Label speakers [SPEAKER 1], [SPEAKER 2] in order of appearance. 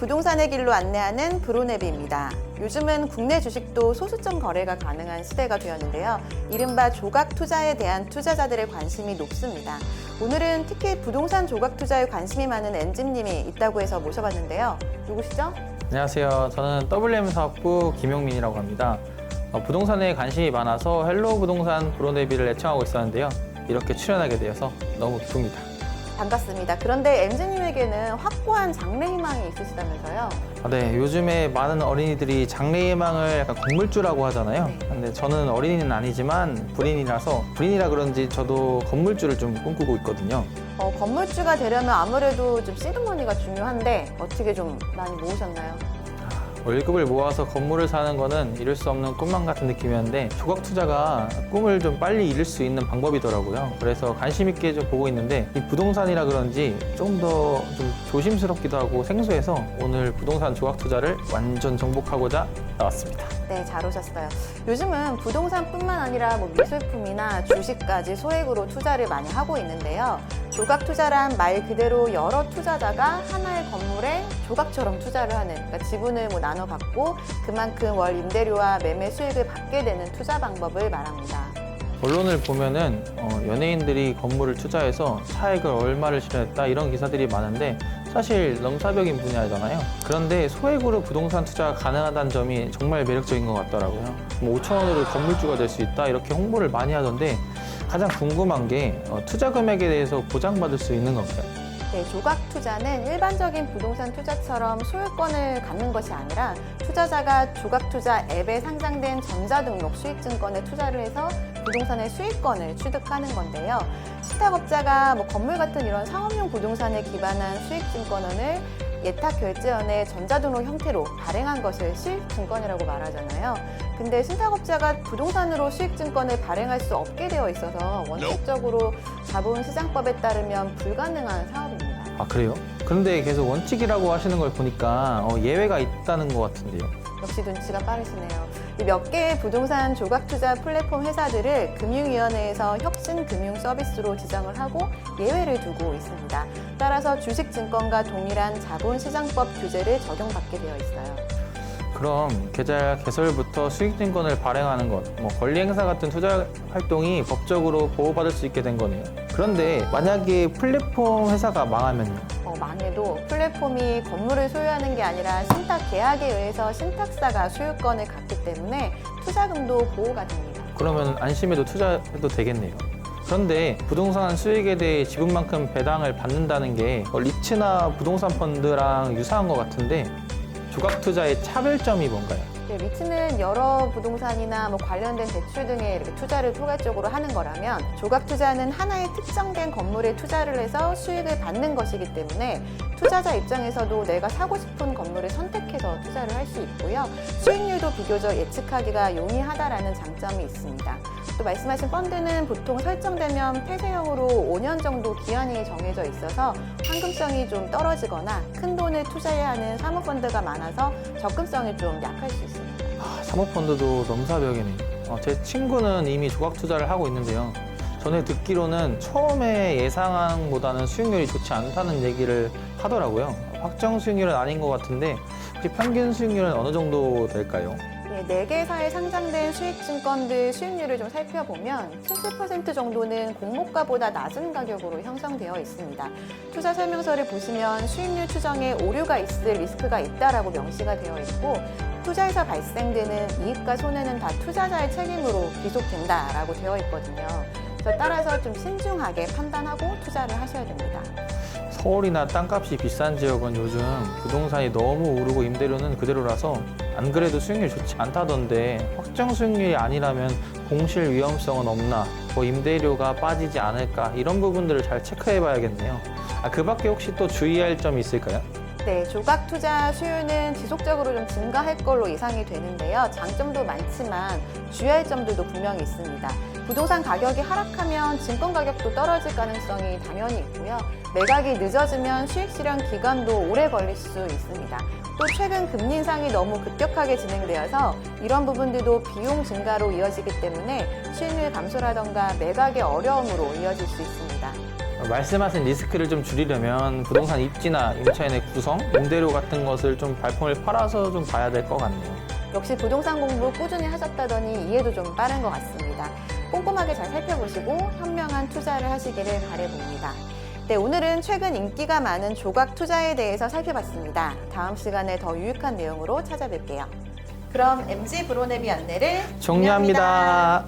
[SPEAKER 1] 부동산의 길로 안내하는 브로네비입니다. 요즘은 국내 주식도 소수점 거래가 가능한 시대가 되었는데요. 이른바 조각 투자에 대한 투자자들의 관심이 높습니다. 오늘은 특히 부동산 조각 투자에 관심이 많은 엠진님이 있다고 해서 모셔봤는데요. 누구시죠?
[SPEAKER 2] 안녕하세요. 저는 WM 사업부 김용민이라고 합니다. 부동산에 관심이 많아서 헬로우 부동산 브로네비를 애청하고 있었는데요. 이렇게 출연하게 되어서 너무 기쁩니다.
[SPEAKER 1] 반갑습니다. 그런데 엠진님에게는 확고한 장래희망이 있으시다면서요?
[SPEAKER 2] 네, 요즘에 많은 어린이들이 장래희망을 약간 건물주라고 하잖아요.
[SPEAKER 1] 네.
[SPEAKER 2] 근데 저는 어린이는 아니지만 불인이라 그런지 저도 건물주를 좀 꿈꾸고 있거든요.
[SPEAKER 1] 건물주가 되려면 아무래도 좀 시드머니가 중요한데 어떻게 좀 많이 모으셨나요?
[SPEAKER 2] 월급을 모아서 건물을 사는 거는 이룰 수 없는 꿈만 같은 느낌이었는데 조각 투자가 꿈을 좀 빨리 이룰 수 있는 방법이더라고요. 그래서 관심 있게 좀 보고 있는데 이 부동산이라 그런지 좀 더 좀 조심스럽기도 하고 생소해서 오늘 부동산 조각 투자를 완전 정복하고자 나왔습니다.
[SPEAKER 1] 네, 잘 오셨어요. 요즘은 부동산뿐만 아니라 미술품이나 주식까지 소액으로 투자를 많이 하고 있는데요. 조각 투자란 말 그대로 여러 투자자가 하나의 건물에 조각처럼 투자를 하는, 그러니까 지분을 나눠 갖고 그만큼 월 임대료와 매매 수익을 받게 되는 투자 방법을 말합니다.
[SPEAKER 2] 언론을 보면은 연예인들이 건물을 투자해서 차액을 얼마를 실현했다 이런 기사들이 많은데 사실 넘사벽인 분야잖아요. 그런데 소액으로 부동산 투자가 가능하다는 점이 정말 매력적인 것 같더라고요. 5천 원으로 건물주가 될 수 있다 이렇게 홍보를 많이 하던데 가장 궁금한 게 투자 금액에 대해서 보장받을 수 있는 건가요?
[SPEAKER 1] 네, 조각 투자는 일반적인 부동산 투자처럼 소유권을 갖는 것이 아니라 투자자가 조각 투자 앱에 상장된 전자등록 수익증권에 투자를 해서 부동산의 수익권을 취득하는 건데요. 신탁업자가 건물 같은 이런 상업용 부동산에 기반한 수익증권원을 예탁결제원의 전자등록 형태로 발행한 것을 수익증권이라고 말하잖아요. 근데 신탁업자가 부동산으로 수익증권을 발행할 수 없게 되어 있어서 원칙적으로 자본시장법에 따르면 불가능한 사업입니다.
[SPEAKER 2] 아, 그래요? 그런데 계속 원칙이라고 하시는 걸 보니까 예외가 있다는 것 같은데요.
[SPEAKER 1] 역시 눈치가 빠르시네요. 몇 개의 부동산 조각 투자 플랫폼 회사들을 금융위원회에서 혁신금융 서비스로 지정을 하고 예외를 두고 있습니다. 따라서 주식증권과 동일한 자본시장법 규제를 적용받게 되어 있어요.
[SPEAKER 2] 그럼 계좌 개설부터 수익증권을 발행하는 것, 권리행사 같은 투자 활동이 법적으로 보호받을 수 있게 된 거네요. 그런데 만약에 플랫폼 회사가 망하면요?
[SPEAKER 1] 망해도 플랫폼이 건물을 소유하는 게 아니라 신탁 계약에 의해서 신탁사가 소유권을 갖기 때문에 투자금도 보호가 됩니다.
[SPEAKER 2] 그러면 안심해도 투자해도 되겠네요. 그런데 부동산 수익에 대해 지분만큼 배당을 받는다는 게 리츠나 부동산 펀드랑 유사한 것 같은데 조각 투자의 차별점이 뭔가요?
[SPEAKER 1] 네, 리츠는 여러 부동산이나 관련된 대출 등에 이렇게 투자를 포괄적으로 하는 거라면 조각 투자는 하나의 특정된 건물에 투자를 해서 수익을 받는 것이기 때문에 투자자 입장에서도 내가 사고 싶은 건물을 선택해서 투자를 할 수 있고요. 수익률도 비교적 예측하기가 용이하다라는 장점이 있습니다. 또 말씀하신 펀드는 보통 설정되면 폐쇄형으로 5년 정도 기한이 정해져 있어서 황금성이 좀 떨어지거나 큰 돈을 투자해야 하는 사모펀드가 많아서 접근성이 좀 약할 수 있습니다.
[SPEAKER 2] 사모펀드도 넘사벽이네요. 제 친구는 이미 조각 투자를 하고 있는데요. 전에 듣기로는 처음에 예상보다는 수익률이 좋지 않다는 얘기를 하더라고요. 확정 수익률은 아닌 것 같은데 혹시 평균 수익률은 어느 정도 될까요?
[SPEAKER 1] 네, 4개사에 상장된 수익증권들 수익률을 좀 살펴보면 70% 정도는 공모가보다 낮은 가격으로 형성되어 있습니다. 투자 설명서를 보시면 수익률 추정에 오류가 있을 리스크가 있다라고 명시가 되어 있고 투자에서 발생되는 이익과 손해는 다 투자자의 책임으로 귀속된다라고 되어 있거든요. 그래서 따라서 좀 신중하게 판단하고 투자를 하셔야 됩니다.
[SPEAKER 2] 서울이나 땅값이 비싼 지역은 요즘 부동산이 너무 오르고 임대료는 그대로라서 안 그래도 수익률이 좋지 않다던데 확정 수익률이 아니라면 공실 위험성은 없나, 임대료가 빠지지 않을까 이런 부분들을 잘 체크해 봐야겠네요. 그 밖에 혹시 또 주의할 점이 있을까요?
[SPEAKER 1] 네, 조각 투자 수요는 지속적으로 좀 증가할 걸로 예상이 되는데요. 장점도 많지만 주의할 점들도 분명히 있습니다. 부동산 가격이 하락하면 증권 가격도 떨어질 가능성이 당연히 있고요. 매각이 늦어지면 수익 실현 기간도 오래 걸릴 수 있습니다. 또 최근 금리 인상이 너무 급격하게 진행되어서 이런 부분들도 비용 증가로 이어지기 때문에 수익률 감소라던가 매각의 어려움으로 이어질 수 있습니다.
[SPEAKER 2] 말씀하신 리스크를 좀 줄이려면 부동산 입지나 임차인의 구성, 임대료 같은 것을 좀 발품을 팔아서 좀 봐야 될 것 같네요.
[SPEAKER 1] 역시 부동산 공부 꾸준히 하셨다더니 이해도 좀 빠른 것 같습니다. 꼼꼼하게 잘 살펴보시고 현명한 투자를 하시기를 바라봅니다. 네, 오늘은 최근 인기가 많은 조각 투자에 대해서 살펴봤습니다. 다음 시간에 더 유익한 내용으로 찾아뵐게요. 그럼 MG 브로네비 안내를
[SPEAKER 2] 정리합니다.